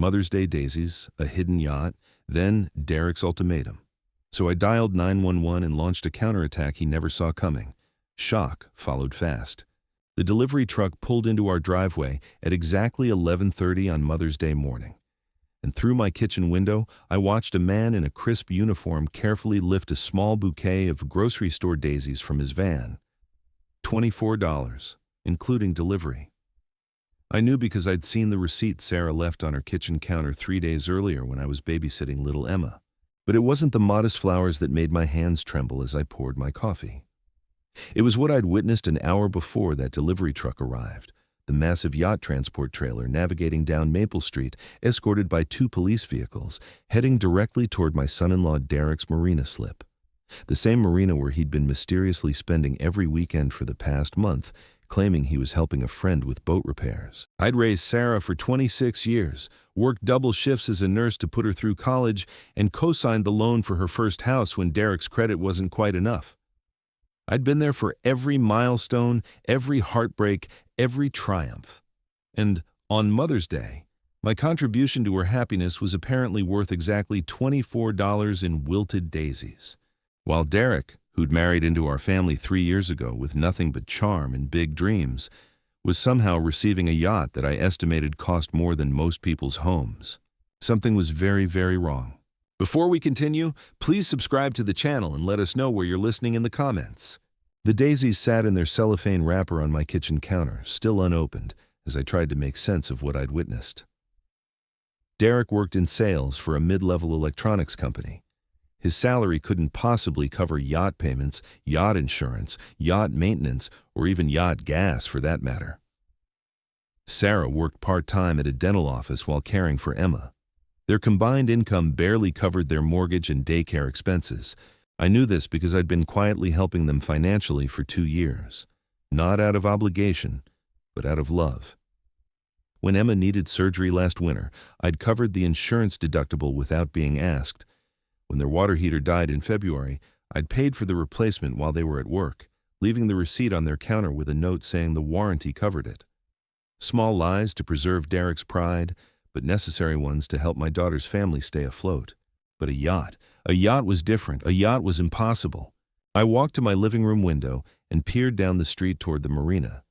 Mother's Day daisies, a hidden yacht, then Derek's ultimatum. So I dialed 911 and launched a counterattack he never saw coming. Shock followed fast. The delivery truck pulled into our driveway at exactly 11:30 on Mother's Day morning. And through my kitchen window, I watched a man in a crisp uniform carefully lift a small bouquet of grocery store daisies from his van. $24, including delivery. I knew because I'd seen the receipt Sarah left on her kitchen counter 3 days earlier when I was babysitting little Emma. But it wasn't the modest flowers that made my hands tremble as I poured my coffee. It was what I'd witnessed an hour before that delivery truck arrived, the massive yacht transport trailer navigating down Maple Street, escorted by 2 police vehicles, heading directly toward my son-in-law Derek's marina slip. The same marina where he'd been mysteriously spending every weekend for the past month, claiming he was helping a friend with boat repairs. I'd raised Sarah for 26 years, worked double shifts as a nurse to put her through college, and co-signed the loan for her first house when Derek's credit wasn't quite enough. I'd been there for every milestone, every heartbreak, every triumph. And on Mother's Day, my contribution to her happiness was apparently worth exactly $24 in wilted daisies. While Derek, who'd married into our family 3 years ago with nothing but charm and big dreams, was somehow receiving a yacht that I estimated cost more than most people's homes. Something was very, very wrong. Before we continue, please subscribe to the channel and let us know where you're listening in the comments. The daisies sat in their cellophane wrapper on my kitchen counter, still unopened, as I tried to make sense of what I'd witnessed. Derek worked in sales for a mid-level electronics company. His salary couldn't possibly cover yacht payments, yacht insurance, yacht maintenance, or even yacht gas for that matter. Sarah worked part-time at a dental office while caring for Emma. Their combined income barely covered their mortgage and daycare expenses. I knew this because I'd been quietly helping them financially for 2 years. Not out of obligation, but out of love. When Emma needed surgery last winter, I'd covered the insurance deductible without being asked. When their water heater died in February, I'd paid for the replacement while they were at work, leaving the receipt on their counter with a note saying the warranty covered it. Small lies to preserve Derek's pride, but necessary ones to help my daughter's family stay afloat. But a yacht was different. A yacht was impossible. I walked to my living room window and peered down the street toward the marina.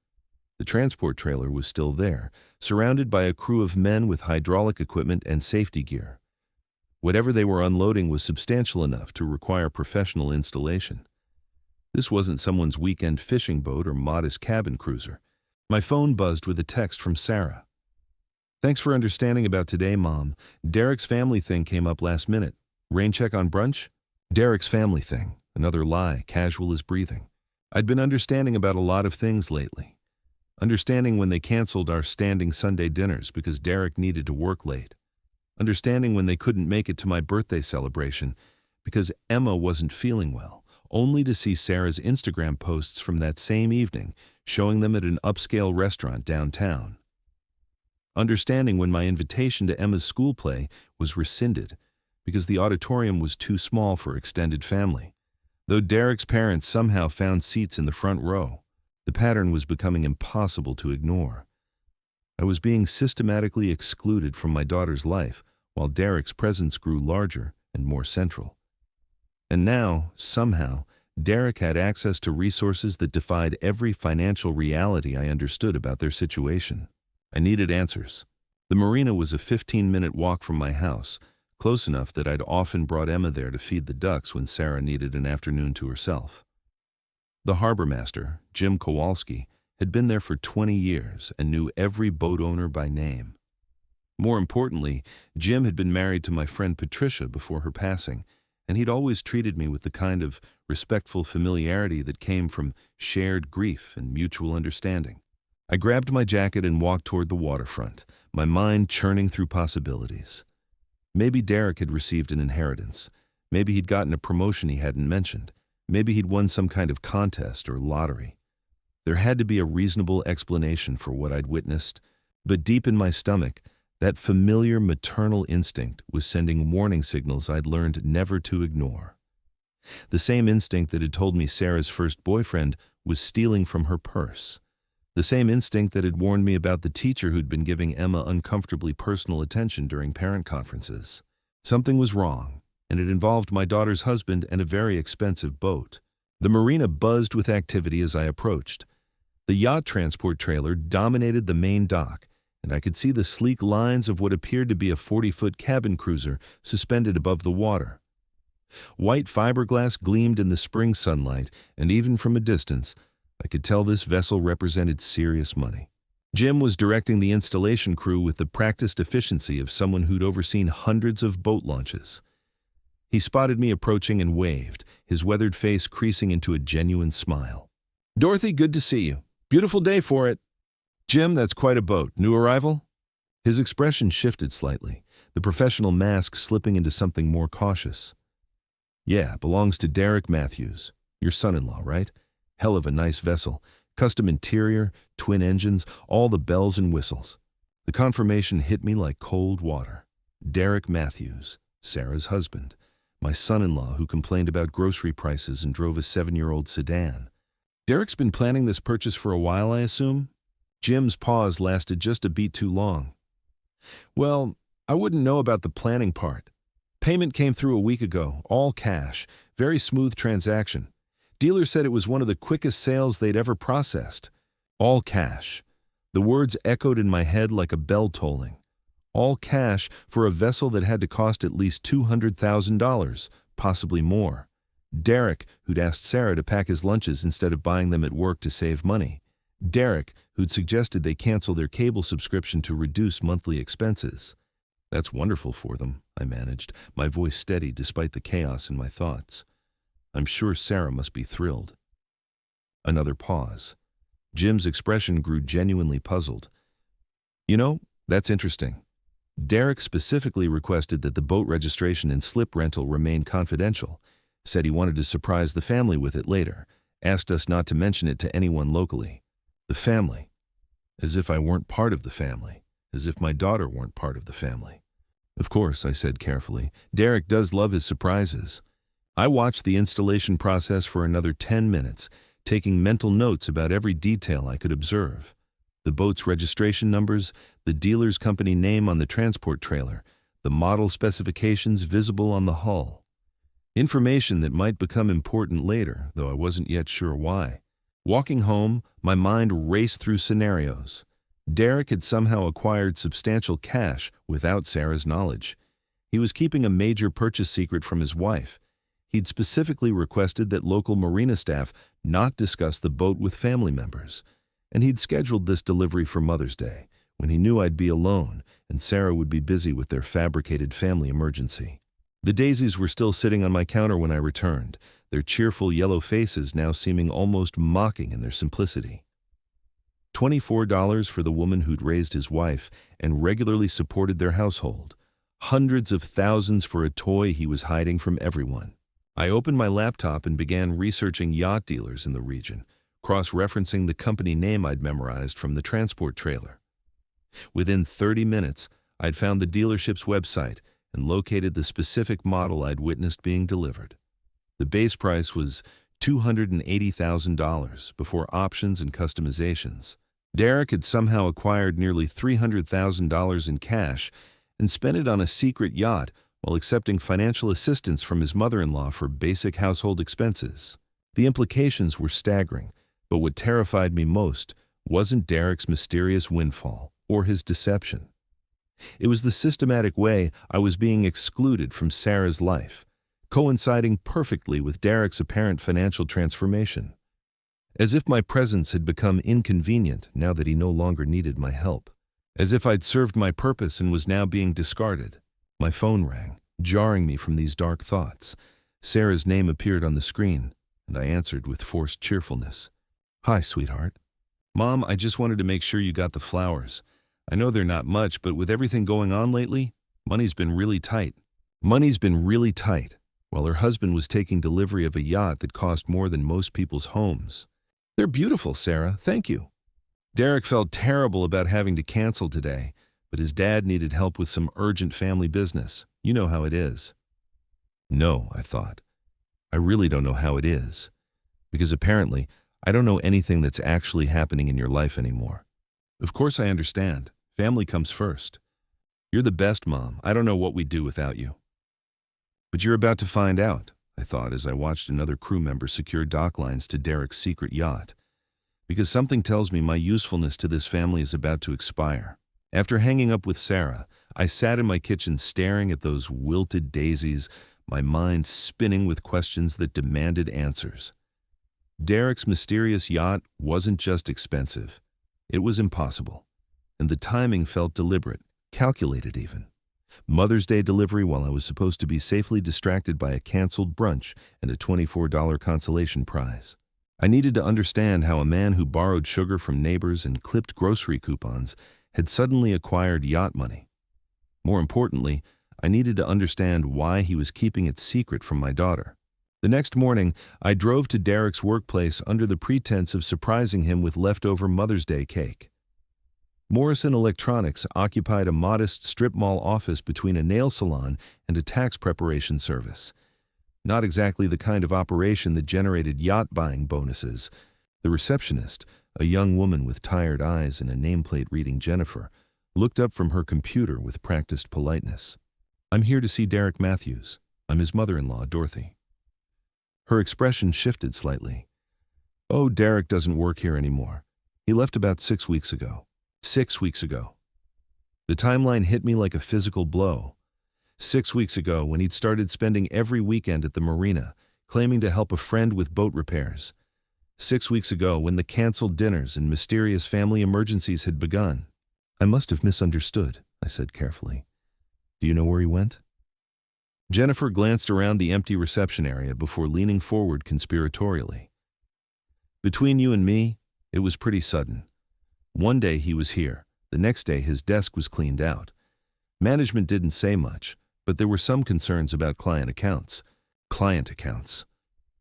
The transport trailer was still there, surrounded by a crew of men with hydraulic equipment and safety gear. Whatever they were unloading was substantial enough to require professional installation. This wasn't someone's weekend fishing boat or modest cabin cruiser. My phone buzzed with a text from Sarah. "Thanks for understanding about today, Mom. Derek's family thing came up last minute. Rain check on brunch?" Derek's family thing. Another lie, casual as breathing. I'd been understanding about a lot of things lately. Understanding when they canceled our standing Sunday dinners because Derek needed to work late. Understanding when they couldn't make it to my birthday celebration because Emma wasn't feeling well, only to see Sarah's Instagram posts from that same evening showing them at an upscale restaurant downtown. Understanding when my invitation to Emma's school play was rescinded because the auditorium was too small for extended family. Though Derek's parents somehow found seats in the front row, the pattern was becoming impossible to ignore. I was being systematically excluded from my daughter's life while Derek's presence grew larger and more central. And now, somehow, Derek had access to resources that defied every financial reality I understood about their situation. I needed answers. The marina was a 15-minute walk from my house, close enough that I'd often brought Emma there to feed the ducks when Sarah needed an afternoon to herself. The harbor master, Jim Kowalski, had been there for 20 years and knew every boat owner by name. More importantly, Jim had been married to my friend Patricia before her passing, and he'd always treated me with the kind of respectful familiarity that came from shared grief and mutual understanding. I grabbed my jacket and walked toward the waterfront, my mind churning through possibilities. Maybe Derek had received an inheritance. Maybe he'd gotten a promotion he hadn't mentioned. Maybe he'd won some kind of contest or lottery. There had to be a reasonable explanation for what I'd witnessed, but deep in my stomach, that familiar maternal instinct was sending warning signals I'd learned never to ignore. The same instinct that had told me Sarah's first boyfriend was stealing from her purse. The same instinct that had warned me about the teacher who'd been giving Emma uncomfortably personal attention during parent conferences. Something was wrong, and it involved my daughter's husband and a very expensive boat. The marina buzzed with activity as I approached. The yacht transport trailer dominated the main dock, and I could see the sleek lines of what appeared to be a 40-foot cabin cruiser suspended above the water. White fiberglass gleamed in the spring sunlight, and even from a distance, I could tell this vessel represented serious money. Jim was directing the installation crew with the practiced efficiency of someone who'd overseen hundreds of boat launches. He spotted me approaching and waved, his weathered face creasing into a genuine smile. "Dorothy, good to see you. Beautiful day for it." "Jim, that's quite a boat. New arrival?" His expression shifted slightly, the professional mask slipping into something more cautious. "Yeah, belongs to Derek Matthews. Your son-in-law, right? Hell of a nice vessel. Custom interior, twin engines, all the bells and whistles." The confirmation hit me like cold water. Derek Matthews, Sarah's husband. My son-in-law who complained about grocery prices and drove a 7-year-old sedan. Derek's been planning this purchase for a while, I assume? Jim's pause lasted just a beat too long. "Well, I wouldn't know about the planning part. Payment came through a week ago, all cash, very smooth transaction. Dealer said it was one of the quickest sales they'd ever processed. All cash." The words echoed in my head like a bell tolling. All cash for a vessel that had to cost at least $200,000, possibly more. Derek, who'd asked Sarah to pack his lunches instead of buying them at work to save money. Derek, who'd suggested they cancel their cable subscription to reduce monthly expenses. "That's wonderful for them," I managed, my voice steady despite the chaos in my thoughts. "I'm sure Sarah must be thrilled." Another pause. Jim's expression grew genuinely puzzled. "You know, that's interesting. Derek specifically requested that the boat registration and slip rental remain confidential, said he wanted to surprise the family with it later, asked us not to mention it to anyone locally." The family. As if I weren't part of the family. As if my daughter weren't part of the family. "Of course," I said carefully. "Derek does love his surprises." I watched the installation process for another 10 minutes, taking mental notes about every detail I could observe. The boat's registration numbers, the dealer's company name on the transport trailer, the model specifications visible on the hull. Information that might become important later, though I wasn't yet sure why. Walking home, my mind raced through scenarios. Derek had somehow acquired substantial cash without Sarah's knowledge. He was keeping a major purchase secret from his wife. He'd specifically requested that local marina staff not discuss the boat with family members. And he'd scheduled this delivery for Mother's Day, when he knew I'd be alone and Sarah would be busy with their fabricated family emergency. The daisies were still sitting on my counter when I returned, their cheerful yellow faces now seeming almost mocking in their simplicity. $24 for the woman who'd raised his wife and regularly supported their household. Hundreds of thousands for a toy he was hiding from everyone. I opened my laptop and began researching yacht dealers in the region, cross-referencing the company name I'd memorized from the transport trailer. Within 30 minutes, I'd found the dealership's website and located the specific model I'd witnessed being delivered. The base price was $280,000 before options and customizations. Derek had somehow acquired nearly $300,000 in cash and spent it on a secret yacht while accepting financial assistance from his mother-in-law for basic household expenses. The implications were staggering, but what terrified me most wasn't Derek's mysterious windfall or his deception. It was the systematic way I was being excluded from Sarah's life, coinciding perfectly with Derek's apparent financial transformation. As if my presence had become inconvenient now that he no longer needed my help. As if I'd served my purpose and was now being discarded. My phone rang, jarring me from these dark thoughts. Sarah's name appeared on the screen, and I answered with forced cheerfulness. "Hi, sweetheart." "Mom, I just wanted to make sure you got the flowers. I know they're not much, but with everything going on lately, money's been really tight." Money's been really tight, while her husband was taking delivery of a yacht that cost more than most people's homes. "They're beautiful, Sarah. Thank you." Derek felt terrible about having to cancel today, but his dad needed help with some urgent family business. You know how it is. No, I thought. I really don't know how it is. Because apparently, I don't know anything that's actually happening in your life anymore. Of course I understand. Family comes first. You're the best mom. I don't know what we'd do without you. But you're about to find out, I thought as I watched another crew member secure dock lines to Derek's secret yacht. Because something tells me my usefulness to this family is about to expire. After hanging up with Sarah, I sat in my kitchen staring at those wilted daisies, my mind spinning with questions that demanded answers. Derek's mysterious yacht wasn't just expensive. It was impossible. And the timing felt deliberate, calculated even. Mother's Day delivery while I was supposed to be safely distracted by a canceled brunch and a $24 consolation prize. I needed to understand how a man who borrowed sugar from neighbors and clipped grocery coupons had suddenly acquired yacht money. More importantly, I needed to understand why he was keeping it secret from my daughter. The next morning, I drove to Derek's workplace under the pretense of surprising him with leftover Mother's Day cake. Morrison Electronics occupied a modest strip mall office between a nail salon and a tax preparation service. Not exactly the kind of operation that generated yacht buying bonuses. The receptionist, a young woman with tired eyes and a nameplate reading Jennifer, looked up from her computer with practiced politeness. "I'm here to see Derek Matthews. I'm his mother-in-law, Dorothy." Her expression shifted slightly. "Oh, Derek doesn't work here anymore. He left about 6 weeks ago." 6 weeks ago. The timeline hit me like a physical blow. 6 weeks ago, when he'd started spending every weekend at the marina, claiming to help a friend with boat repairs. 6 weeks ago, when the canceled dinners and mysterious family emergencies had begun. "I must have misunderstood," I said carefully. "Do you know where he went?" Jennifer glanced around the empty reception area before leaning forward conspiratorially. "Between you and me, it was pretty sudden. One day he was here, the next day his desk was cleaned out. Management didn't say much, but there were some concerns about client accounts. Client accounts.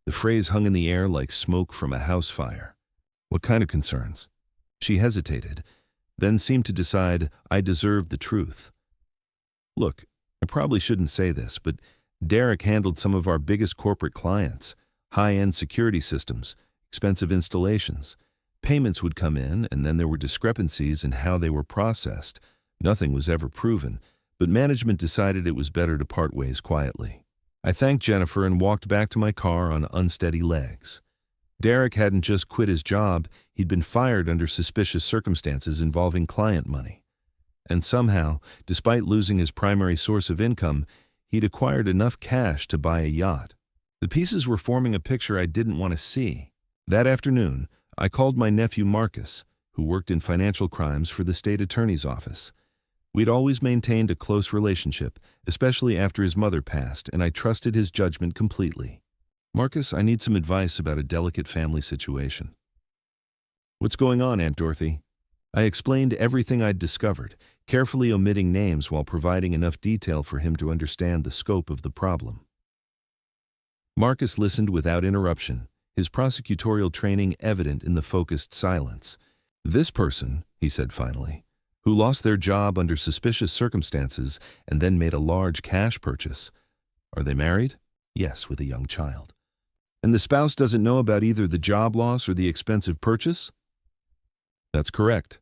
The phrase hung in the air like smoke from a house fire. What kind of concerns? She hesitated, then seemed to decide I deserved the truth. Look, I probably shouldn't say this, but Derek handled some of our biggest corporate clients, high-end security systems, expensive installations. Payments would come in, and then there were discrepancies in how they were processed. Nothing was ever proven, but management decided it was better to part ways quietly. I thanked Jennifer and walked back to my car on unsteady legs. Derek hadn't just quit his job, he'd been fired under suspicious circumstances involving client money. And somehow, despite losing his primary source of income, he'd acquired enough cash to buy a yacht. The pieces were forming a picture I didn't want to see. That afternoon, I called my nephew Marcus, who worked in financial crimes for the state attorney's office. We'd always maintained a close relationship, especially after his mother passed, and I trusted his judgment completely. "Marcus, I need some advice about a delicate family situation." "What's going on, Aunt Dorothy?" I explained everything I'd discovered, carefully omitting names while providing enough detail for him to understand the scope of the problem. Marcus listened without interruption, his prosecutorial training evident in the focused silence. "This person," he said finally, "who lost their job under suspicious circumstances and then made a large cash purchase. Are they married?" "Yes, with a young child." "And the spouse doesn't know about either the job loss or the expensive purchase?" "That's correct."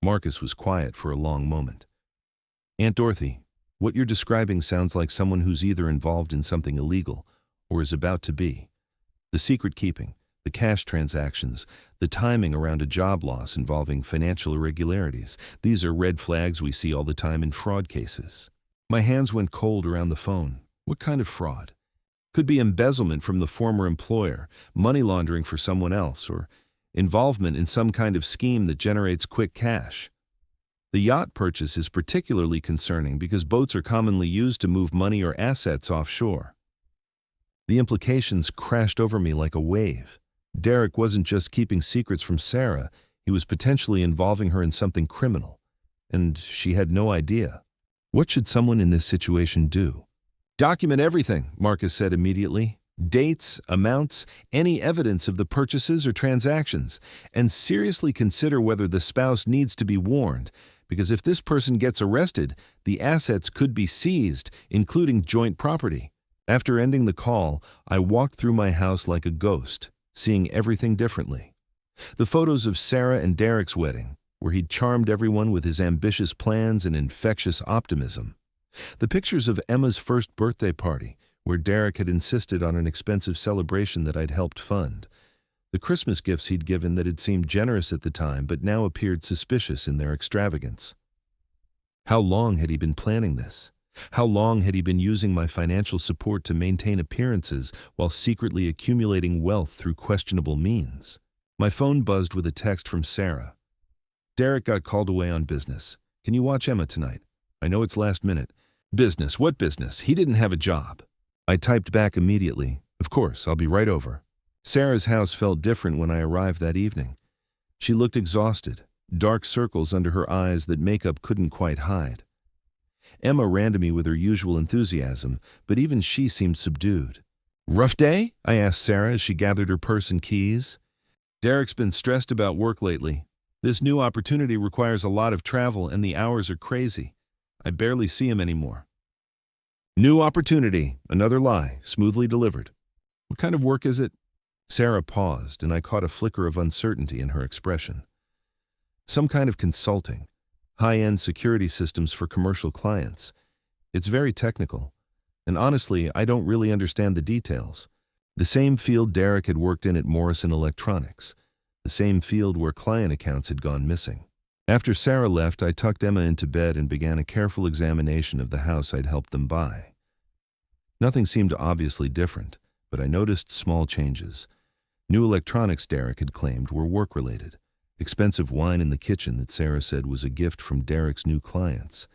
Marcus was quiet for a long moment. "Aunt Dorothy, what you're describing sounds like someone who's either involved in something illegal or is about to be. The secret keeping, the cash transactions, the timing around a job loss involving financial irregularities. These are red flags we see all the time in fraud cases." My hands went cold around the phone. What kind of fraud? Could be embezzlement from the former employer, money laundering for someone else, or involvement in some kind of scheme that generates quick cash. The yacht purchase is particularly concerning because boats are commonly used to move money or assets offshore. The implications crashed over me like a wave. Derek wasn't just keeping secrets from Sarah, he was potentially involving her in something criminal. And she had no idea. What should someone in this situation do? "Document everything," Marcus said immediately. "Dates, amounts, any evidence of the purchases or transactions. And seriously consider whether the spouse needs to be warned, because if this person gets arrested, the assets could be seized, including joint property." After ending the call, I walked through my house like a ghost, seeing everything differently. The photos of Sarah and Derek's wedding, where he'd charmed everyone with his ambitious plans and infectious optimism. The pictures of Emma's first birthday party, where Derek had insisted on an expensive celebration that I'd helped fund. The Christmas gifts he'd given that had seemed generous at the time but now appeared suspicious in their extravagance. How long had he been planning this? How long had he been using my financial support to maintain appearances while secretly accumulating wealth through questionable means? My phone buzzed with a text from Sarah. Derek got called away on business. Can you watch Emma tonight? I know it's last minute. Business? What business? He didn't have a job. I typed back immediately. Of course, I'll be right over. Sarah's house felt different when I arrived that evening. She looked exhausted, dark circles under her eyes that makeup couldn't quite hide. Emma ran to me with her usual enthusiasm, but even she seemed subdued. Rough day? I asked Sarah as she gathered her purse and keys. Derek's been stressed about work lately. This new opportunity requires a lot of travel and the hours are crazy. I barely see him anymore. New opportunity, another lie, smoothly delivered. What kind of work is it? Sarah paused, and I caught a flicker of uncertainty in her expression. Some kind of consulting, high-end security systems for commercial clients. It's very technical, and honestly, I don't really understand the details. The same field Derek had worked in at Morrison Electronics, the same field where client accounts had gone missing. After Sarah left, I tucked Emma into bed and began a careful examination of the house I'd helped them buy. Nothing seemed obviously different, but I noticed small changes. New electronics, Derek had claimed, were work-related. Expensive wine in the kitchen that Sarah said was a gift from Derek's new clients.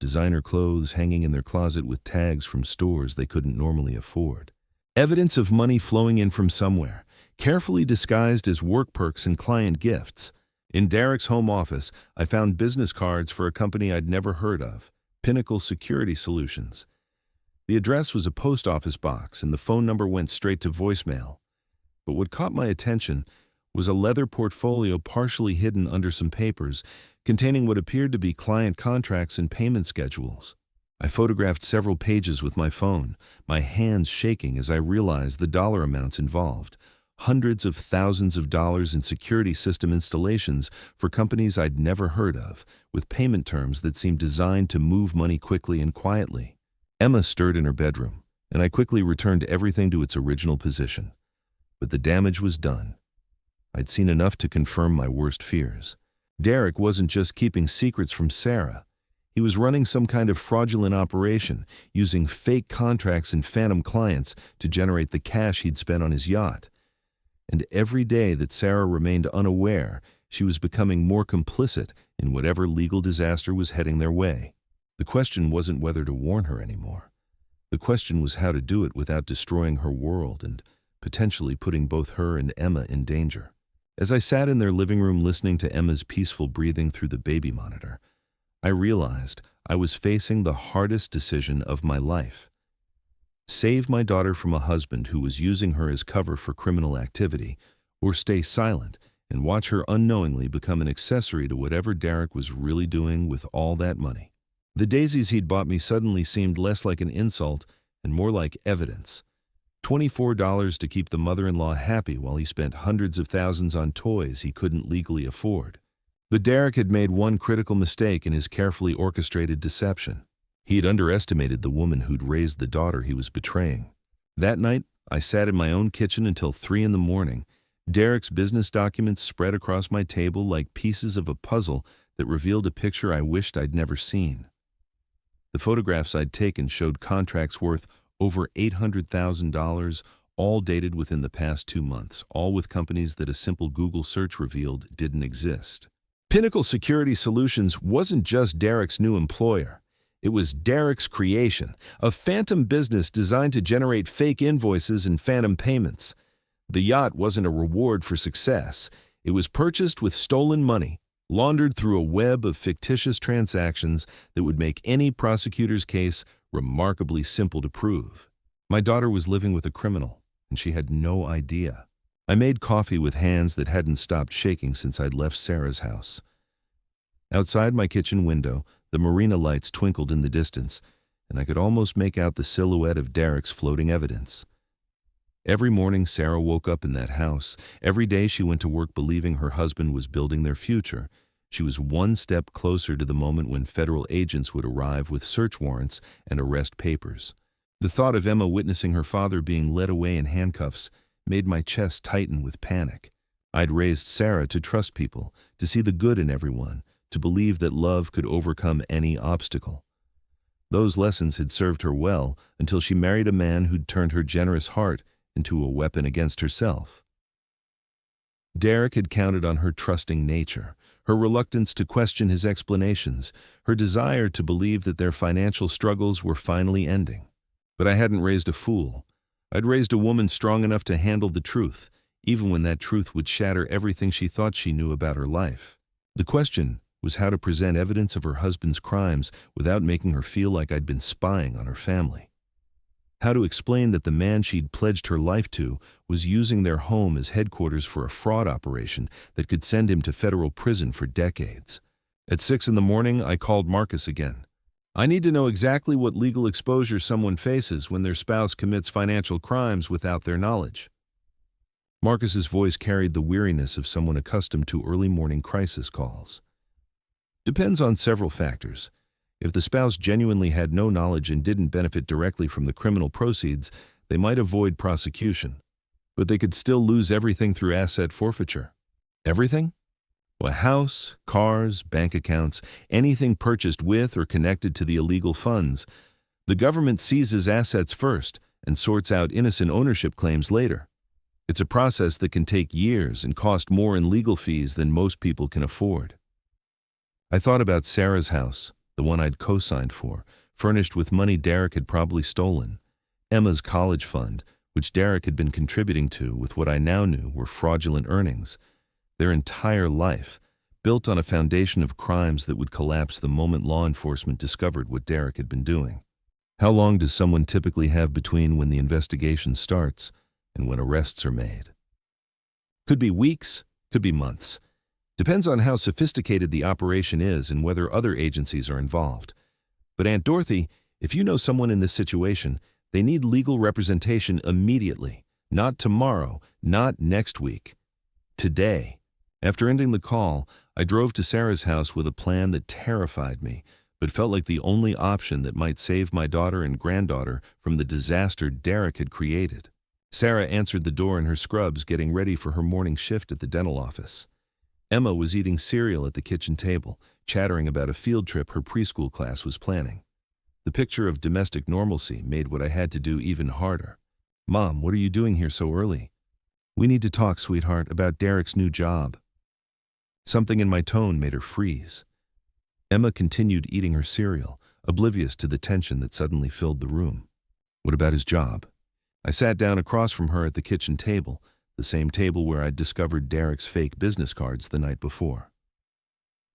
Designer clothes hanging in their closet with tags from stores they couldn't normally afford. Evidence of money flowing in from somewhere, carefully disguised as work perks and client gifts. In Derek's home office, I found business cards for a company I'd never heard of, Pinnacle Security Solutions. The address was a post office box, and the phone number went straight to voicemail. But what caught my attention was a leather portfolio partially hidden under some papers, containing what appeared to be client contracts and payment schedules. I photographed several pages with my phone, my hands shaking as I realized the dollar amounts involved. Hundreds of thousands of dollars in security system installations for companies I'd never heard of, with payment terms that seemed designed to move money quickly and quietly. Emma stirred in her bedroom, and I quickly returned everything to its original position. But the damage was done. I'd seen enough to confirm my worst fears. Derek wasn't just keeping secrets from Sarah. He was running some kind of fraudulent operation, using fake contracts and phantom clients to generate the cash he'd spent on his yacht. And every day that Sarah remained unaware, she was becoming more complicit in whatever legal disaster was heading their way. The question wasn't whether to warn her anymore. The question was how to do it without destroying her world and potentially putting both her and Emma in danger. As I sat in their living room listening to Emma's peaceful breathing through the baby monitor, I realized I was facing the hardest decision of my life. Save my daughter from a husband who was using her as cover for criminal activity, or stay silent and watch her unknowingly become an accessory to whatever Derek was really doing with all that money. The daisies he'd bought me suddenly seemed less like an insult and more like evidence. $24 to keep the mother-in-law happy while he spent hundreds of thousands on toys he couldn't legally afford. But Derek had made one critical mistake in his carefully orchestrated deception. He had underestimated the woman who'd raised the daughter he was betraying. That night, I sat in my own kitchen until 3 a.m. Derek's business documents spread across my table like pieces of a puzzle that revealed a picture I wished I'd never seen. The photographs I'd taken showed contracts worth over $800,000, all dated within the past 2 months, all with companies that a simple Google search revealed didn't exist. Pinnacle Security Solutions wasn't just Derek's new employer. It was Derek's creation, a phantom business designed to generate fake invoices and phantom payments. The yacht wasn't a reward for success. It was purchased with stolen money, laundered through a web of fictitious transactions that would make any prosecutor's case remarkably simple to prove. My daughter was living with a criminal, and she had no idea. I made coffee with hands that hadn't stopped shaking since I'd left Sarah's house. Outside my kitchen window, the marina lights twinkled in the distance, and I could almost make out the silhouette of Derek's floating evidence. Every morning Sarah woke up in that house. Every day she went to work believing her husband was building their future. She was one step closer to the moment when federal agents would arrive with search warrants and arrest papers. The thought of Emma witnessing her father being led away in handcuffs made my chest tighten with panic. I'd raised Sarah to trust people, to see the good in everyone, to believe that love could overcome any obstacle. Those lessons had served her well until she married a man who'd turned her generous heart into a weapon against herself. Derek had counted on her trusting nature, her reluctance to question his explanations, her desire to believe that their financial struggles were finally ending. But I hadn't raised a fool. I'd raised a woman strong enough to handle the truth, even when that truth would shatter everything she thought she knew about her life. The question was how to present evidence of her husband's crimes without making her feel like I'd been spying on her family. How to explain that the man she'd pledged her life to was using their home as headquarters for a fraud operation that could send him to federal prison for decades. At 6 a.m, I called Marcus again. I need to know exactly what legal exposure someone faces when their spouse commits financial crimes without their knowledge. Marcus's voice carried the weariness of someone accustomed to early morning crisis calls. Depends on several factors. If the spouse genuinely had no knowledge and didn't benefit directly from the criminal proceeds, they might avoid prosecution. But they could still lose everything through asset forfeiture. Everything? A house, cars, bank accounts, anything purchased with or connected to the illegal funds. The government seizes assets first and sorts out innocent ownership claims later. It's a process that can take years and cost more in legal fees than most people can afford. I thought about Sarah's house, the one I'd co-signed for, furnished with money Derek had probably stolen. Emma's college fund, which Derek had been contributing to with what I now knew were fraudulent earnings. Their entire life, built on a foundation of crimes that would collapse the moment law enforcement discovered what Derek had been doing. How long does someone typically have between when the investigation starts and when arrests are made? Could be weeks, could be months. Depends on how sophisticated the operation is and whether other agencies are involved. But Aunt Dorothy, if you know someone in this situation, they need legal representation immediately. Not tomorrow, not next week. Today. After ending the call, I drove to Sarah's house with a plan that terrified me, but felt like the only option that might save my daughter and granddaughter from the disaster Derek had created. Sarah answered the door in her scrubs, getting ready for her morning shift at the dental office. Emma was eating cereal at the kitchen table, chattering about a field trip her preschool class was planning. The picture of domestic normalcy made what I had to do even harder. "Mom, what are you doing here so early?" "We need to talk, sweetheart, about Derek's new job." Something in my tone made her freeze. Emma continued eating her cereal, oblivious to the tension that suddenly filled the room. "What about his job?" I sat down across from her at the kitchen table, the same table where I'd discovered Derek's fake business cards the night before.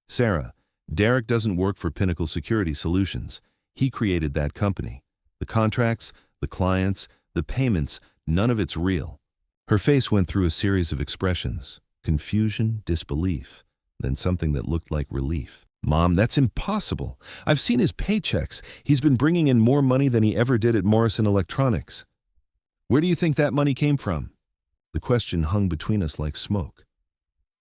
"Sarah, Derek doesn't work for Pinnacle Security Solutions. He created that company. The contracts, the clients, the payments, none of it's real." Her face went through a series of expressions: confusion, disbelief, then something that looked like relief. "Mom, that's impossible. I've seen his paychecks. He's been bringing in more money than he ever did at Morrison Electronics." "Where do you think that money came from?" The question hung between us like smoke.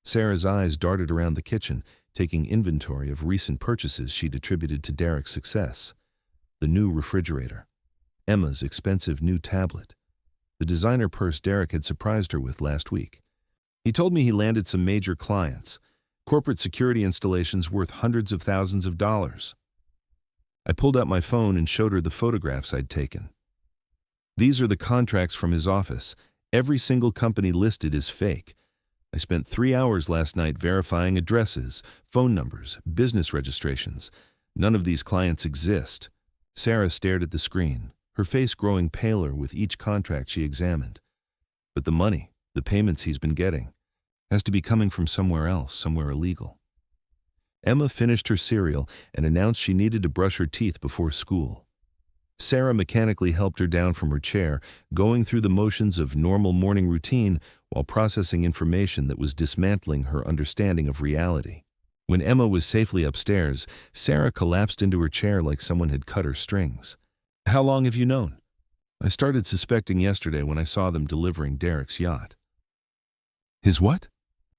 Sarah's eyes darted around the kitchen, taking inventory of recent purchases she'd attributed to Derek's success. The new refrigerator, Emma's expensive new tablet, the designer purse Derek had surprised her with last week. He told me he landed some major clients, corporate security installations worth hundreds of thousands of dollars. I pulled out my phone and showed her the photographs I'd taken. "These are the contracts from his office. Every single company listed is fake. I spent 3 hours last night verifying addresses, phone numbers, business registrations. None of these clients exist." Sarah stared at the screen, her face growing paler with each contract she examined. "But the money, the payments he's been getting, has to be coming from somewhere else, somewhere illegal." Emma finished her cereal and announced she needed to brush her teeth before school. Sarah mechanically helped her down from her chair, going through the motions of normal morning routine while processing information that was dismantling her understanding of reality. When Emma was safely upstairs, Sarah collapsed into her chair like someone had cut her strings. "How long have you known?" I started suspecting yesterday when I saw them delivering Derek's yacht. His what?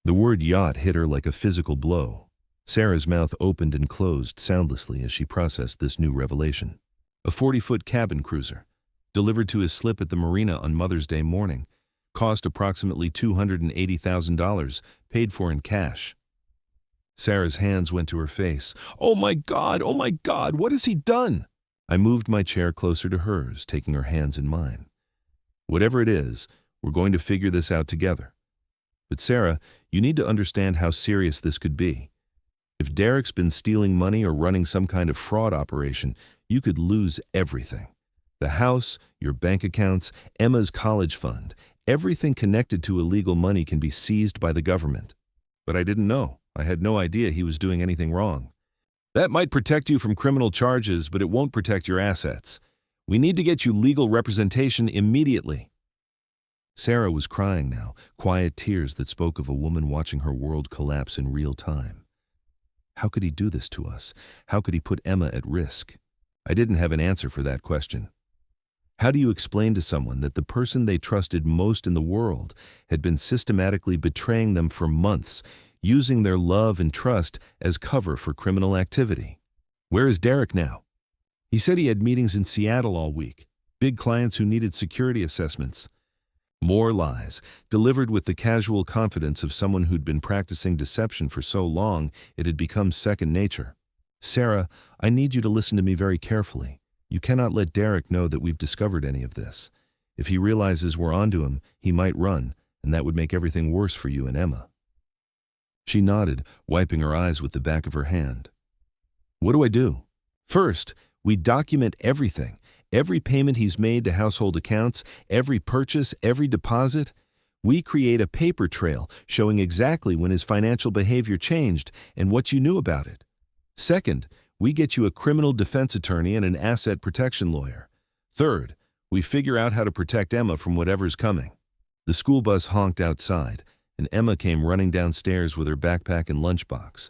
The word yacht hit her like a physical blow. Sarah's mouth opened and closed soundlessly as she processed this new revelation. A 40-foot cabin cruiser, delivered to his slip at the marina on Mother's Day morning, cost approximately $280,000, paid for in cash. Sarah's hands went to her face. Oh my God, what has he done? I moved my chair closer to hers, taking her hands in mine. Whatever it is, we're going to figure this out together. But Sarah, you need to understand how serious this could be. If Derek's been stealing money or running some kind of fraud operation, you could lose everything. The house, your bank accounts, Emma's college fund, everything connected to illegal money can be seized by the government. But I didn't know. I had no idea he was doing anything wrong. That might protect you from criminal charges, but it won't protect your assets. We need to get you legal representation immediately. Sarah was crying now, quiet tears that spoke of a woman watching her world collapse in real time. How could he do this to us? How could he put Emma at risk? I didn't have an answer for that question. How do you explain to someone that the person they trusted most in the world had been systematically betraying them for months, using their love and trust as cover for criminal activity? Where is Derek now? He said he had meetings in Seattle all week, big clients who needed security assessments. More lies, delivered with the casual confidence of someone who'd been practicing deception for so long it had become second nature. Sarah, I need you to listen to me very carefully. You cannot let Derek know that we've discovered any of this. If he realizes we're onto him, he might run, and that would make everything worse for you and Emma. She nodded, wiping her eyes with the back of her hand. What do I do? First, we document everything. Every payment he's made to household accounts, every purchase, every deposit. We create a paper trail showing exactly when his financial behavior changed and what you knew about it. Second, we get you a criminal defense attorney and an asset protection lawyer. Third, we figure out how to protect Emma from whatever's coming. The school bus honked outside, and Emma came running downstairs with her backpack and lunchbox.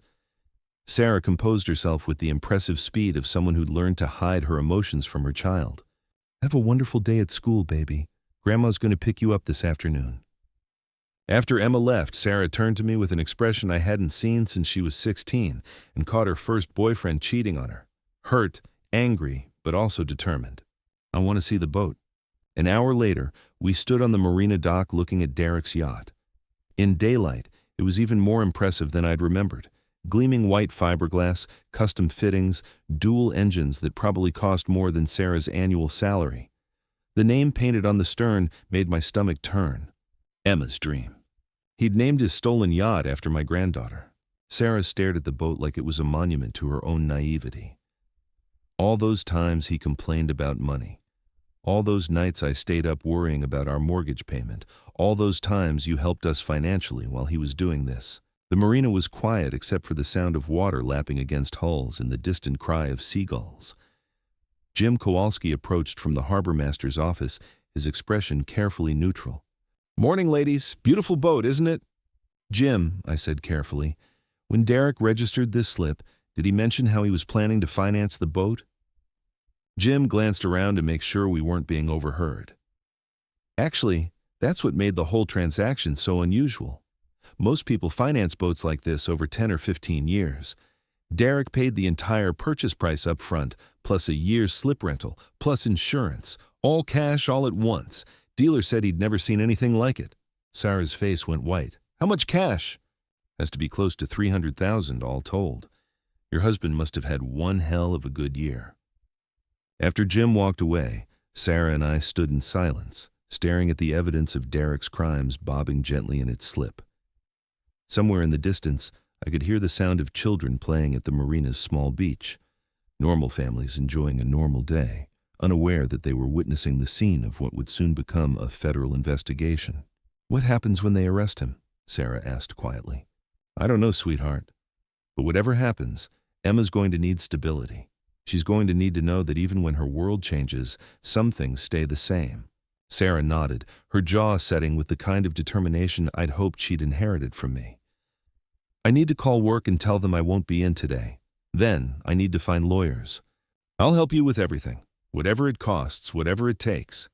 Sarah composed herself with the impressive speed of someone who'd learned to hide her emotions from her child. Have a wonderful day at school, baby. Grandma's going to pick you up this afternoon. After Emma left, Sarah turned to me with an expression I hadn't seen since she was 16 and caught her first boyfriend cheating on her. Hurt, angry, but also determined. I want to see the boat. An hour later, we stood on the marina dock looking at Derek's yacht. In daylight, it was even more impressive than I'd remembered. Gleaming white fiberglass, custom fittings, dual engines that probably cost more than Sarah's annual salary. The name painted on the stern made my stomach turn. Emma's dream. He'd named his stolen yacht after my granddaughter. Sarah stared at the boat like it was a monument to her own naivety. All those times he complained about money. All those nights I stayed up worrying about our mortgage payment. All those times you helped us financially while he was doing this. The marina was quiet except for the sound of water lapping against hulls and the distant cry of seagulls. Jim Kowalski approached from the harbor master's office, his expression carefully neutral. "Morning, ladies. Beautiful boat, isn't it?" "Jim," I said carefully, "when Derek registered this slip, did he mention how he was planning to finance the boat?" Jim glanced around to make sure we weren't being overheard. "Actually, that's what made the whole transaction so unusual. Most people finance boats like this over 10 or 15 years. Derek paid the entire purchase price up front, plus a year's slip rental, plus insurance, all cash all at once. Dealer said he'd never seen anything like it." Sarah's face went white. "How much cash?" "Has to be close to $300,000 all told. Your husband must have had one hell of a good year." After Jim walked away, Sarah and I stood in silence, staring at the evidence of Derek's crimes bobbing gently in its slip. Somewhere in the distance, I could hear the sound of children playing at the marina's small beach. Normal families enjoying a normal day, unaware that they were witnessing the scene of what would soon become a federal investigation. "What happens when they arrest him?" Sarah asked quietly. "I don't know, sweetheart. But whatever happens, Emma's going to need stability. She's going to need to know that even when her world changes, some things stay the same." Sarah nodded, her jaw setting with the kind of determination I'd hoped she'd inherited from me. "I need to call work and tell them I won't be in today. Then I need to find lawyers. I'll help you with everything, whatever it costs, whatever it takes."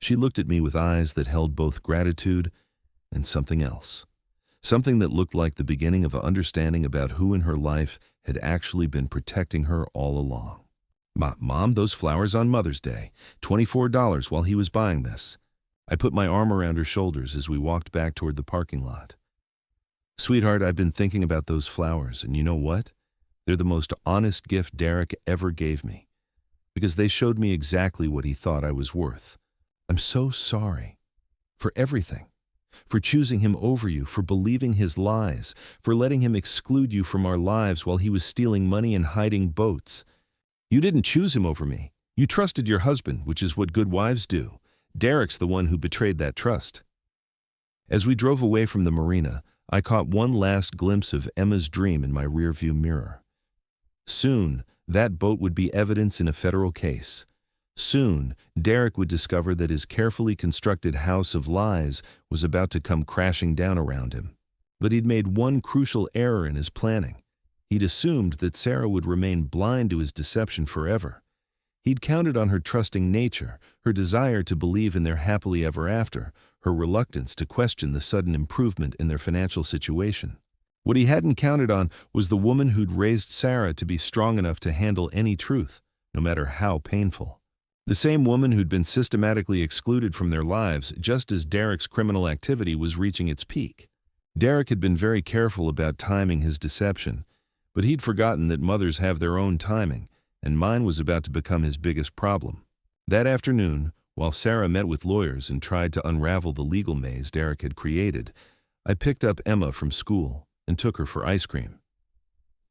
She looked at me with eyes that held both gratitude and something else. Something that looked like the beginning of an understanding about who in her life had actually been protecting her all along. Mom, those flowers on Mother's Day, $24 while he was buying this. I put my arm around her shoulders as we walked back toward the parking lot. Sweetheart, I've been thinking about those flowers, and you know what? They're the most honest gift Derek ever gave me, because they showed me exactly what he thought I was worth. I'm so sorry for everything. For choosing him over you, for believing his lies, for letting him exclude you from our lives while he was stealing money and hiding boats. You didn't choose him over me. You trusted your husband, which is what good wives do. Derek's the one who betrayed that trust. As we drove away from the marina, I caught one last glimpse of Emma's dream in my rearview mirror. Soon, that boat would be evidence in a federal case. Soon, Derek would discover that his carefully constructed house of lies was about to come crashing down around him. But he'd made one crucial error in his planning. He'd assumed that Sarah would remain blind to his deception forever. He'd counted on her trusting nature, her desire to believe in their happily ever after, her reluctance to question the sudden improvement in their financial situation. What he hadn't counted on was the woman who'd raised Sarah to be strong enough to handle any truth, no matter how painful. The same woman who'd been systematically excluded from their lives just as Derek's criminal activity was reaching its peak. Derek had been very careful about timing his deception, but he'd forgotten that mothers have their own timing, and mine was about to become his biggest problem. That afternoon, while Sarah met with lawyers and tried to unravel the legal maze Derek had created, I picked up Emma from school and took her for ice cream.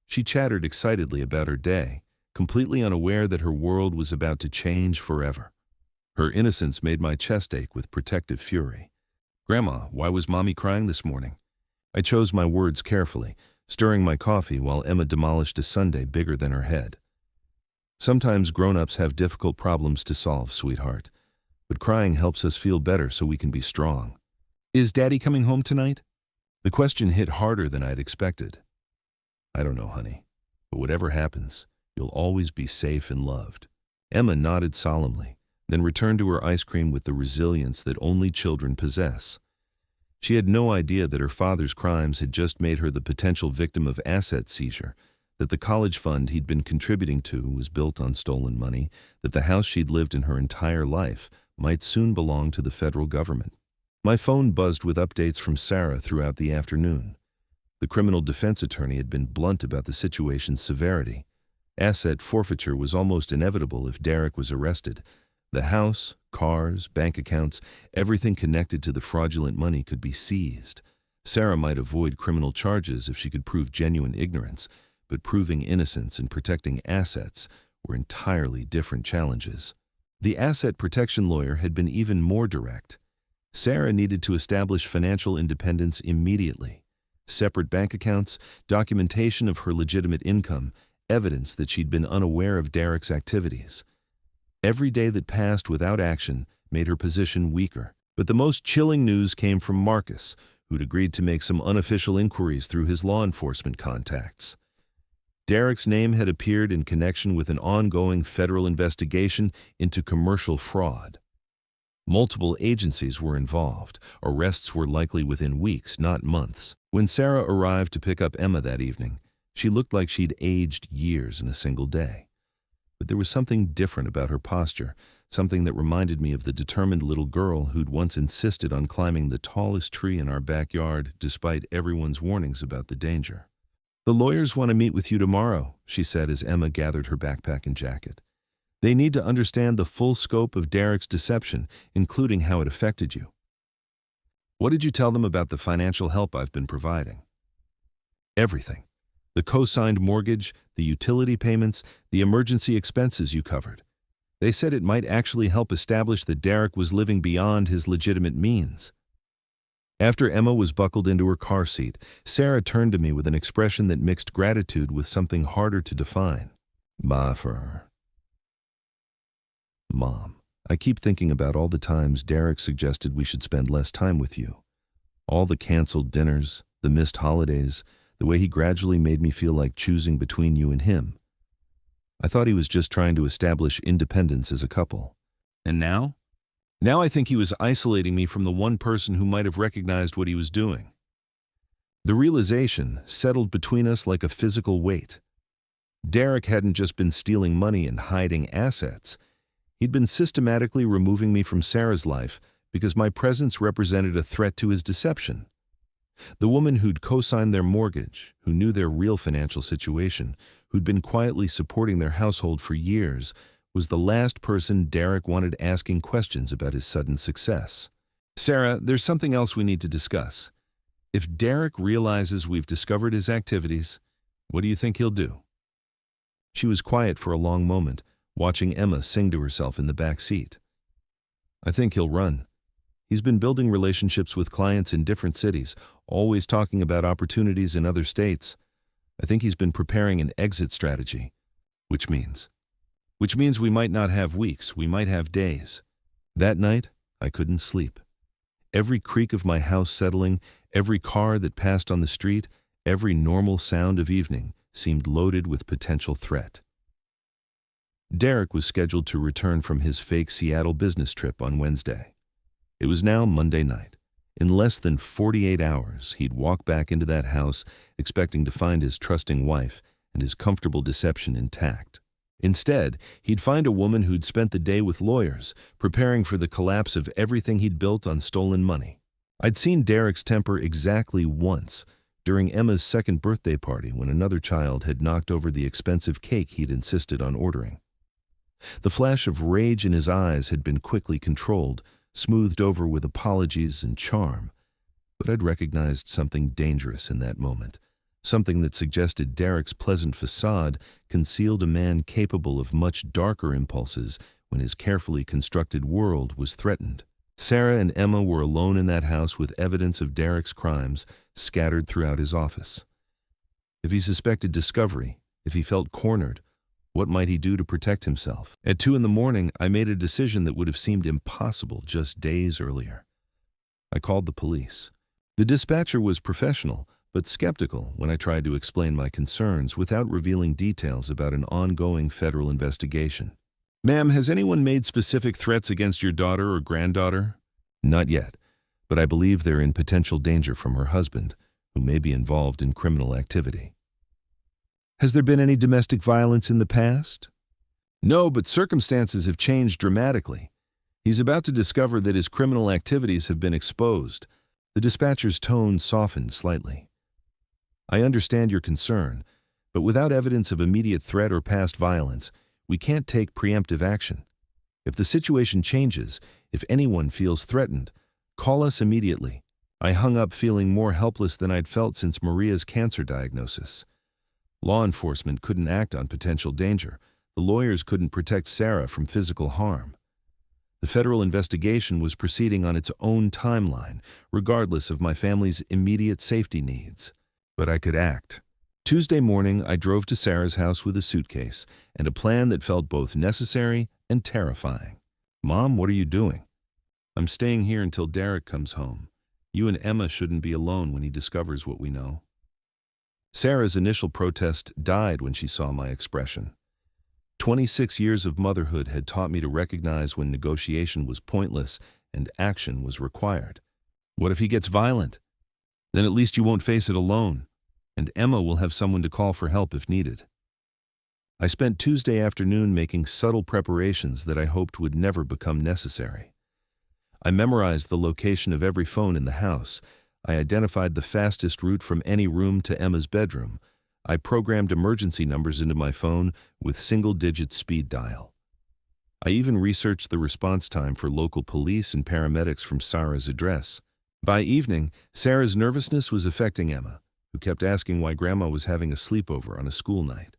She chattered excitedly about her day, completely unaware that her world was about to change forever. Her innocence made my chest ache with protective fury. "Grandma, why was Mommy crying this morning?" I chose my words carefully, stirring my coffee while Emma demolished a sundae bigger than her head. Sometimes grown-ups have difficult problems to solve, sweetheart, but crying helps us feel better so we can be strong. "Is Daddy coming home tonight?" The question hit harder than I'd expected. "I don't know, honey, but whatever happens, you'll always be safe and loved." Emma nodded solemnly, then returned to her ice cream with the resilience that only children possess. She had no idea that her father's crimes had just made her the potential victim of asset seizure, that the college fund he'd been contributing to was built on stolen money, that the house she'd lived in her entire life might soon belong to the federal government. My phone buzzed with updates from Sarah throughout the afternoon. The criminal defense attorney had been blunt about the situation's severity. Asset forfeiture was almost inevitable if Derek was arrested. The house, cars, bank accounts, everything connected to the fraudulent money could be seized. Sarah might avoid criminal charges if she could prove genuine ignorance, but proving innocence and protecting assets were entirely different challenges. The asset protection lawyer had been even more direct. Sarah needed to establish financial independence immediately. Separate bank accounts, documentation of her legitimate income, evidence that she'd been unaware of Derek's activities. Every day that passed without action made her position weaker. But the most chilling news came from Marcus, who'd agreed to make some unofficial inquiries through his law enforcement contacts. Derek's name had appeared in connection with an ongoing federal investigation into commercial fraud. Multiple agencies were involved. Arrests were likely within weeks, not months. When Sarah arrived to pick up Emma that evening, she looked like she'd aged years in a single day. But there was something different about her posture, something that reminded me of the determined little girl who'd once insisted on climbing the tallest tree in our backyard despite everyone's warnings about the danger. "The lawyers want to meet with you tomorrow," she said as Emma gathered her backpack and jacket. "They need to understand the full scope of Derek's deception, including how it affected you." "What did you tell them about the financial help I've been providing?" "Everything. The co-signed mortgage, the utility payments, the emergency expenses you covered. They said it might actually help establish that Derek was living beyond his legitimate means." After Emma was buckled into her car seat, Sarah turned to me with an expression that mixed gratitude with something harder to define. "Ma for her. Mom, I keep thinking about all the times Derek suggested we should spend less time with you. All the canceled dinners, the missed holidays, the way he gradually made me feel like choosing between you and him. I thought he was just trying to establish independence as a couple. And now? Now I think he was isolating me from the one person who might have recognized what he was doing. The realization settled between us like a physical weight. Derek hadn't just been stealing money and hiding assets. He'd been systematically removing me from Sarah's life because my presence represented a threat to his deception. The woman who'd co-signed their mortgage, who knew their real financial situation, who'd been quietly supporting their household for years, was the last person Derek wanted asking questions about his sudden success. Sarah, there's something else we need to discuss. If Derek realizes we've discovered his activities, what do you think he'll do? She was quiet for a long moment, watching Emma sing to herself in the back seat. I think he'll run. He's been building relationships with clients in different cities, always talking about opportunities in other states. I think he's been preparing an exit strategy. Which means we might not have weeks, we might have days. That night, I couldn't sleep. Every creak of my house settling, every car that passed on the street, every normal sound of evening seemed loaded with potential threat. Derek was scheduled to return from his fake Seattle business trip on Wednesday. It was now Monday night. In less than 48 hours, he'd walk back into that house, expecting to find his trusting wife and his comfortable deception intact. Instead, he'd find a woman who'd spent the day with lawyers, preparing for the collapse of everything he'd built on stolen money. I'd seen Derek's temper exactly once, during Emma's second birthday party when another child had knocked over the expensive cake he'd insisted on ordering. The flash of rage in his eyes had been quickly controlled, smoothed over with apologies and charm, but I'd recognized something dangerous in that moment, something that suggested Derek's pleasant facade concealed a man capable of much darker impulses when his carefully constructed world was threatened. Sarah and Emma were alone in that house with evidence of Derek's crimes scattered throughout his office. If he suspected discovery, if he felt cornered, what might he do to protect himself? At 2 a.m, I made a decision that would have seemed impossible just days earlier. I called the police. The dispatcher was professional, but skeptical when I tried to explain my concerns without revealing details about an ongoing federal investigation. Ma'am, has anyone made specific threats against your daughter or granddaughter? Not yet, but I believe they're in potential danger from her husband, who may be involved in criminal activity. Has there been any domestic violence in the past? No, but circumstances have changed dramatically. He's about to discover that his criminal activities have been exposed. The dispatcher's tone softened slightly. I understand your concern, but without evidence of immediate threat or past violence, we can't take preemptive action. If the situation changes, if anyone feels threatened, call us immediately. I hung up feeling more helpless than I'd felt since Maria's cancer diagnosis. Law enforcement couldn't act on potential danger. The lawyers couldn't protect Sarah from physical harm. The federal investigation was proceeding on its own timeline, regardless of my family's immediate safety needs. But I could act. Tuesday morning, I drove to Sarah's house with a suitcase and a plan that felt both necessary and terrifying. Mom, what are you doing? I'm staying here until Derek comes home. You and Emma shouldn't be alone when he discovers what we know. Sarah's initial protest died when she saw my expression. 26 years of motherhood had taught me to recognize when negotiation was pointless and action was required. What if he gets violent? Then at least you won't face it alone, and Emma will have someone to call for help if needed. I spent Tuesday afternoon making subtle preparations that I hoped would never become necessary. I memorized the location of every phone in the house. I identified the fastest route from any room to Emma's bedroom. I programmed emergency numbers into my phone with single-digit speed dial. I even researched the response time for local police and paramedics from Sarah's address. By evening, Sarah's nervousness was affecting Emma, who kept asking why Grandma was having a sleepover on a school night.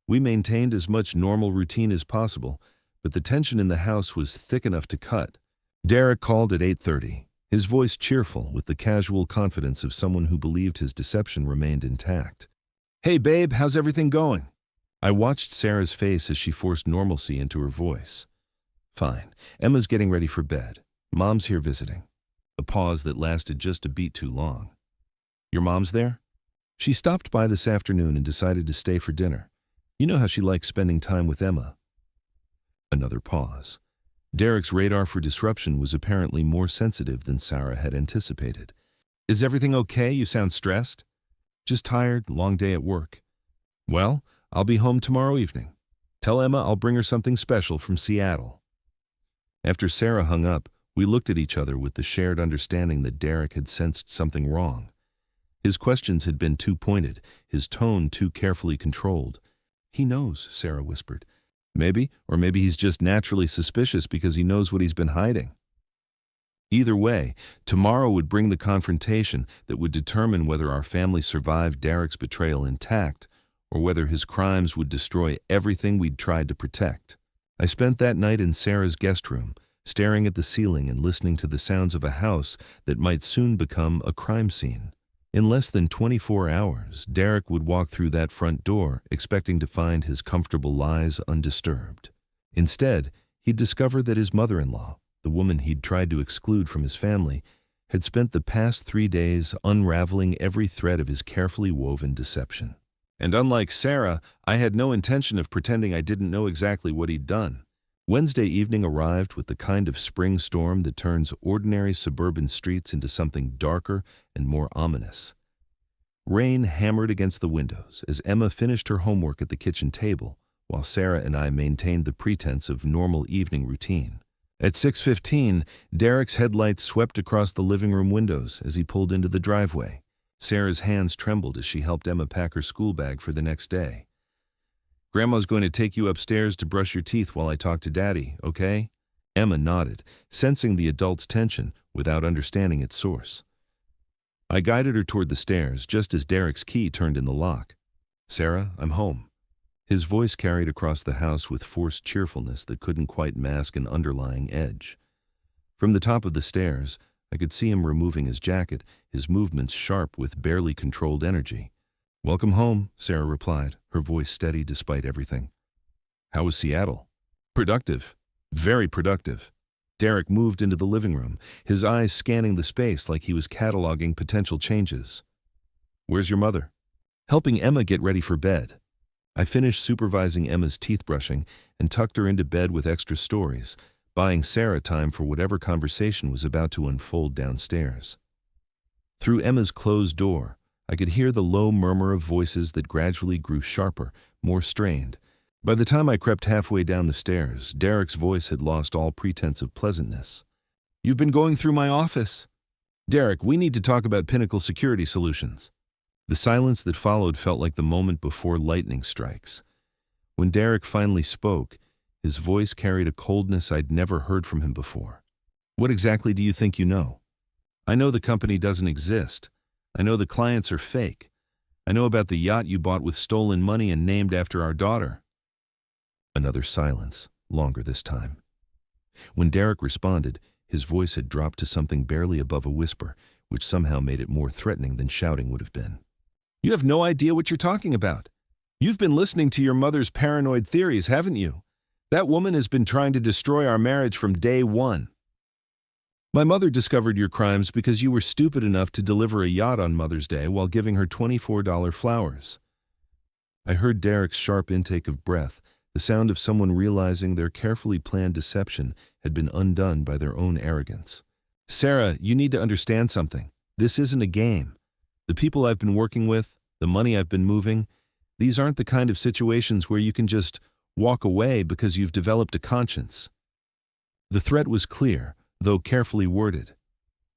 We maintained as much normal routine as possible, but the tension in the house was thick enough to cut. Derek called at 8:30, his voice cheerful with the casual confidence of someone who believed his deception remained intact. Hey babe, how's everything going? I watched Sarah's face as she forced normalcy into her voice. Fine. Emma's getting ready for bed. Mom's here visiting. A pause that lasted just a beat too long. Your mom's there? She stopped by this afternoon and decided to stay for dinner. You know how she likes spending time with Emma. Another pause. Derek's radar for disruption was apparently more sensitive than Sarah had anticipated. "Is everything okay? You sound stressed." "Just tired, long day at work." "Well, I'll be home tomorrow evening. Tell Emma I'll bring her something special from Seattle." After Sarah hung up, we looked at each other with the shared understanding that Derek had sensed something wrong. His questions had been too pointed, his tone too carefully controlled. "He knows," Sarah whispered. "Maybe, or maybe he's just naturally suspicious because he knows what he's been hiding." Either way, tomorrow would bring the confrontation that would determine whether our family survived Derek's betrayal intact or whether his crimes would destroy everything we'd tried to protect. I spent that night in Sarah's guest room, staring at the ceiling and listening to the sounds of a house that might soon become a crime scene. In less than 24 hours, Derek would walk through that front door expecting to find his comfortable lies undisturbed. Instead, he'd discover that his mother-in-law, the woman he'd tried to exclude from his family, had spent the past 3 days unraveling every thread of his carefully woven deception. And unlike Sarah, I had no intention of pretending I didn't know exactly what he'd done. Wednesday evening arrived with the kind of spring storm that turns ordinary suburban streets into something darker and more ominous. Rain hammered against the windows as Emma finished her homework at the kitchen table, while Sarah and I maintained the pretense of normal evening routine. At 6:15, Derek's headlights swept across the living room windows as he pulled into the driveway. Sarah's hands trembled as she helped Emma pack her school bag for the next day. "Grandma's going to take you upstairs to brush your teeth while I talk to Daddy, okay?" Emma nodded, sensing the adult's tension without understanding its source. I guided her toward the stairs just as Derek's key turned in the lock. "Sarah, I'm home." His voice carried across the house with forced cheerfulness that couldn't quite mask an underlying edge. From the top of the stairs, I could see him removing his jacket, his movements sharp with barely controlled energy. "Welcome home," Sarah replied, her voice steady despite everything. "How was Seattle?" "Productive. Very productive." Derek moved into the living room, his eyes scanning the space like he was cataloging potential changes. "Where's your mother?" "Helping Emma get ready for bed." I finished supervising Emma's teeth brushing and tucked her into bed with extra stories, buying Sarah time for whatever conversation was about to unfold downstairs. Through Emma's closed door, I could hear the low murmur of voices that gradually grew sharper, more strained. By the time I crept halfway down the stairs, Derek's voice had lost all pretense of pleasantness. "You've been going through my office." "Derek, we need to talk about Pinnacle Security Solutions." The silence that followed felt like the moment before lightning strikes. When Derek finally spoke, his voice carried a coldness I'd never heard from him before. "What exactly do you think you know?" "I know the company doesn't exist. I know the clients are fake. I know about the yacht you bought with stolen money and named after our daughter." Another silence, longer this time. When Derek responded, his voice had dropped to something barely above a whisper, which somehow made it more threatening than shouting would have been. "You have no idea what you're talking about. You've been listening to your mother's paranoid theories, haven't you? That woman has been trying to destroy our marriage from day one. My mother discovered your crimes because you were stupid enough to deliver a yacht on Mother's Day while giving her $24 flowers." I heard Derek's sharp intake of breath, the sound of someone realizing their carefully planned deception had been undone by their own arrogance. "Sarah, you need to understand something. This isn't a game. The people I've been working with, the money I've been moving, these aren't the kind of situations where you can just walk away because you've developed a conscience." The threat was clear, though carefully worded.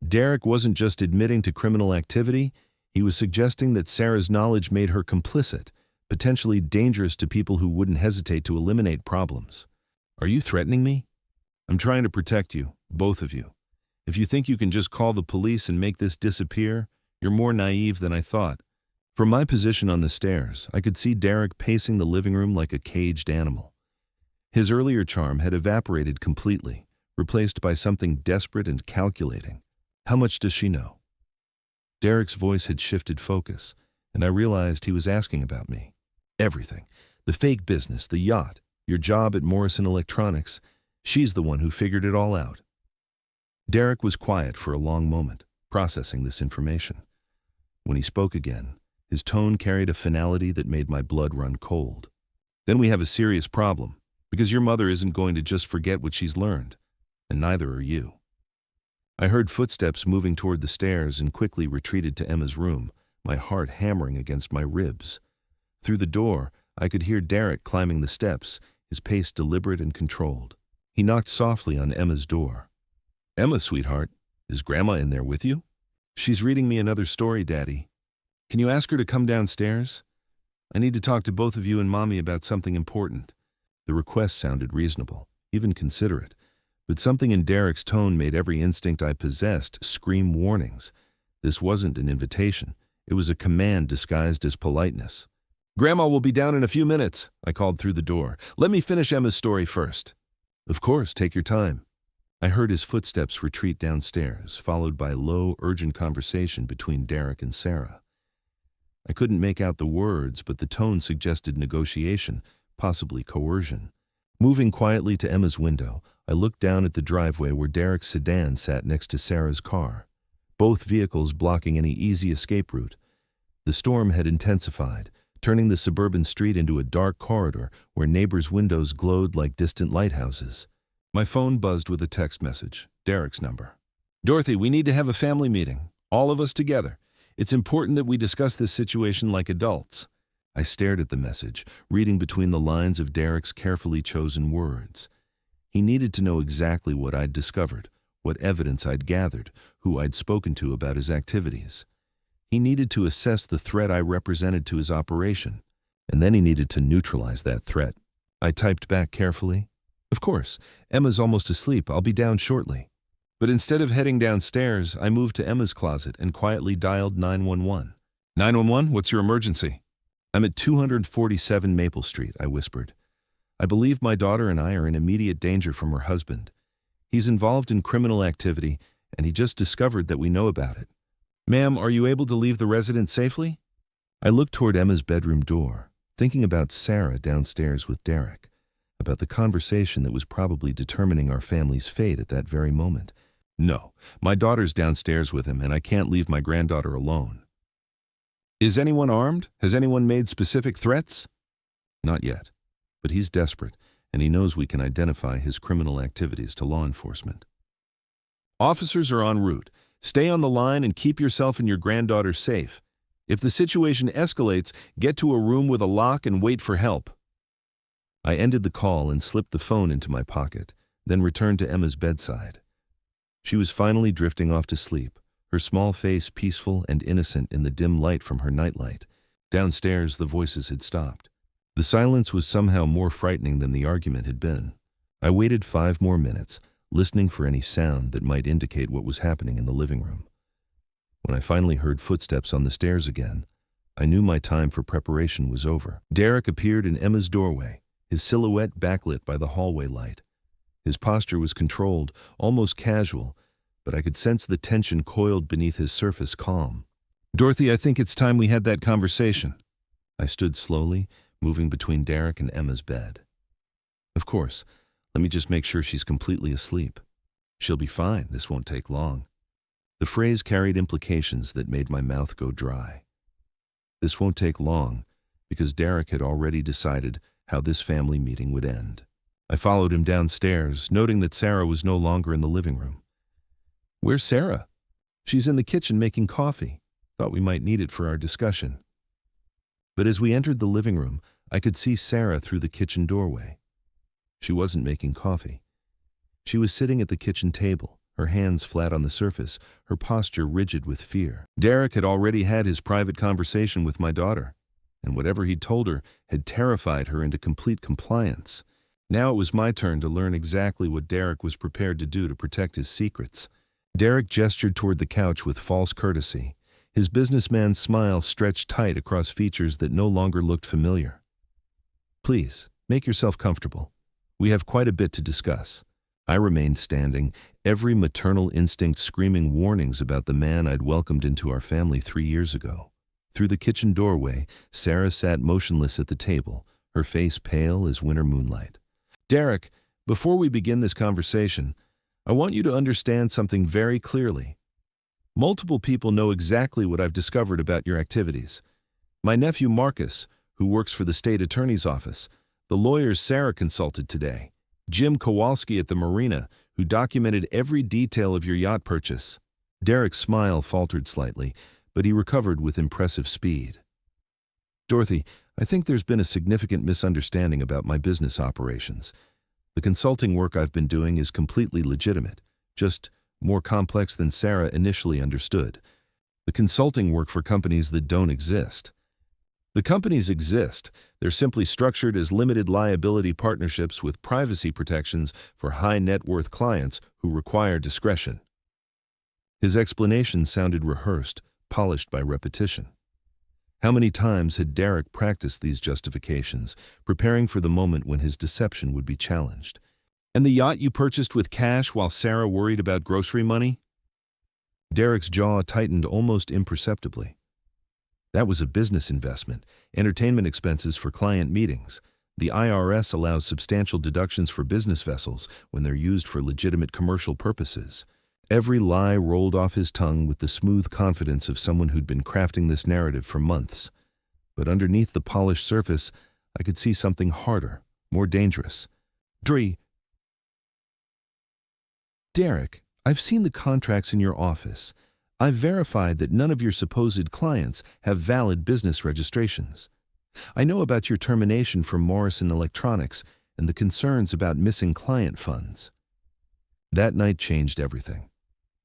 Derek wasn't just admitting to criminal activity, he was suggesting that Sarah's knowledge made her complicit, potentially dangerous to people who wouldn't hesitate to eliminate problems. "Are you threatening me?" "I'm trying to protect you, both of you. If you think you can just call the police and make this disappear, you're more naive than I thought." From my position on the stairs, I could see Derek pacing the living room like a caged animal. His earlier charm had evaporated completely, replaced by something desperate and calculating. "How much does she know?" Derek's voice had shifted focus, and I realized he was asking about me. "Everything. The fake business, the yacht, your job at Morrison Electronics. She's the one who figured it all out." Derek was quiet for a long moment, processing this information. When he spoke again, his tone carried a finality that made my blood run cold. "Then we have a serious problem, because your mother isn't going to just forget what she's learned. and neither are you." I heard footsteps moving toward the stairs and quickly retreated to Emma's room, my heart hammering against my ribs. Through the door, I could hear Derek climbing the steps, his pace deliberate and controlled. He knocked softly on Emma's door. "Emma, sweetheart, is Grandma in there with you?" "She's reading me another story, Daddy. Can you ask her to come downstairs? I need to talk to both of you and Mommy about something important." The request sounded reasonable, even considerate, but something in Derek's tone made every instinct I possessed scream warnings. This wasn't an invitation. It was a command disguised as politeness. "Grandma will be down in a few minutes," I called through the door. "Let me finish Emma's story first." "Of course, take your time." I heard his footsteps retreat downstairs, followed by low, urgent conversation between Derek and Sarah. I couldn't make out the words, but the tone suggested negotiation, possibly coercion. Moving quietly to Emma's window, I looked down at the driveway where Derek's sedan sat next to Sarah's car, both vehicles blocking any easy escape route. The storm had intensified, turning the suburban street into a dark corridor where neighbors' windows glowed like distant lighthouses. My phone buzzed with a text message, Derek's number. "Dorothy, we need to have a family meeting, all of us together. It's important that we discuss this situation like adults." I stared at the message, reading between the lines of Derek's carefully chosen words. He needed to know exactly what I'd discovered, what evidence I'd gathered, who I'd spoken to about his activities. He needed to assess the threat I represented to his operation, and then he needed to neutralize that threat. I typed back carefully, "Of course, Emma's almost asleep. I'll be down shortly." But instead of heading downstairs, I moved to Emma's closet and quietly dialed 911. "911, what's your emergency?" "I'm at 247 Maple Street," I whispered. "I believe my daughter and I are in immediate danger from her husband. He's involved in criminal activity, and he just discovered that we know about it. Ma'am, are you able to leave the residence safely?" I looked toward Emma's bedroom door, thinking about Sarah downstairs with Derek, about the conversation that was probably determining our family's fate at that very moment. "No, my daughter's downstairs with him, and I can't leave my granddaughter alone." "Is anyone armed? Has anyone made specific threats?" "Not yet, but he's desperate, and he knows we can identify his criminal activities to law enforcement." "Officers are en route. Stay on the line and keep yourself and your granddaughter safe. If the situation escalates, get to a room with a lock and wait for help." I ended the call and slipped the phone into my pocket, then returned to Emma's bedside. She was finally drifting off to sleep, her small face peaceful and innocent in the dim light from her nightlight. Downstairs, the voices had stopped. The silence was somehow more frightening than the argument had been. I waited 5 more minutes, listening for any sound that might indicate what was happening in the living room. When I finally heard footsteps on the stairs again, I knew my time for preparation was over. Derek appeared in Emma's doorway, his silhouette backlit by the hallway light. His posture was controlled, almost casual, but I could sense the tension coiled beneath his surface calm. "Dorothy, I think it's time we had that conversation." I stood slowly, moving between Derek and Emma's bed. "Of course, let me just make sure she's completely asleep. She'll be fine, this won't take long." The phrase carried implications that made my mouth go dry. This won't take long, because Derek had already decided how this family meeting would end. I followed him downstairs, noting that Sarah was no longer in the living room. "Where's Sarah?" "She's in the kitchen making coffee. Thought we might need it for our discussion." But as we entered the living room, I could see Sarah through the kitchen doorway. She wasn't making coffee. She was sitting at the kitchen table, her hands flat on the surface, her posture rigid with fear. Derek had already had his private conversation with my daughter, and whatever he'd told her had terrified her into complete compliance. Now it was my turn to learn exactly what Derek was prepared to do to protect his secrets. Derek gestured toward the couch with false courtesy. His businessman's smile stretched tight across features that no longer looked familiar. "Please, make yourself comfortable. We have quite a bit to discuss." I remained standing, every maternal instinct screaming warnings about the man I'd welcomed into our family 3 years ago. Through the kitchen doorway, Sarah sat motionless at the table, her face pale as winter moonlight. "Derek, before we begin this conversation, I want you to understand something very clearly. Multiple people know exactly what I've discovered about your activities. My nephew Marcus, who works for the state attorney's office, the lawyers Sarah consulted today, Jim Kowalski at the marina, who documented every detail of your yacht purchase. Derek's smile faltered slightly, but he recovered with impressive speed. Dorothy, I think there's been a significant misunderstanding about my business operations. The consulting work I've been doing is completely legitimate, just more complex than Sarah initially understood. The consulting work for companies that don't exist. The companies exist. They're simply structured as limited liability partnerships with privacy protections for high net worth clients who require discretion. His explanation sounded rehearsed, polished by repetition. How many times had Derek practiced these justifications, preparing for the moment when his deception would be challenged? And the yacht you purchased with cash while Sarah worried about grocery money? Derek's jaw tightened almost imperceptibly. That was a business investment, entertainment expenses for client meetings. The IRS allows substantial deductions for business vessels when they're used for legitimate commercial purposes. Every lie rolled off his tongue with the smooth confidence of someone who'd been crafting this narrative for months. But underneath the polished surface, I could see something harder, more dangerous. Derek, I've seen the contracts in your office. I've verified that none of your supposed clients have valid business registrations. I know about your termination from Morrison Electronics and the concerns about missing client funds. That night changed everything.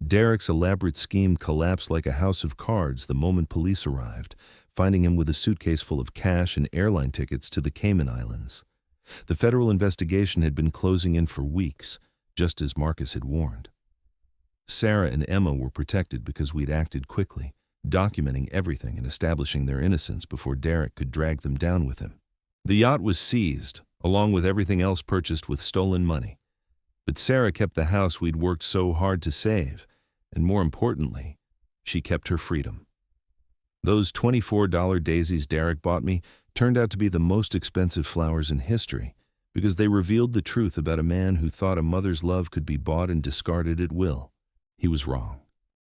Derek's elaborate scheme collapsed like a house of cards the moment police arrived, finding him with a suitcase full of cash and airline tickets to the Cayman Islands. The federal investigation had been closing in for weeks, just as Marcus had warned. Sarah and Emma were protected because we'd acted quickly, documenting everything and establishing their innocence before Derek could drag them down with him. The yacht was seized, along with everything else purchased with stolen money. But Sarah kept the house we'd worked so hard to save, and more importantly, she kept her freedom. Those $24 daisies Derek bought me turned out to be the most expensive flowers in history because they revealed the truth about a man who thought a mother's love could be bought and discarded at will. He was wrong.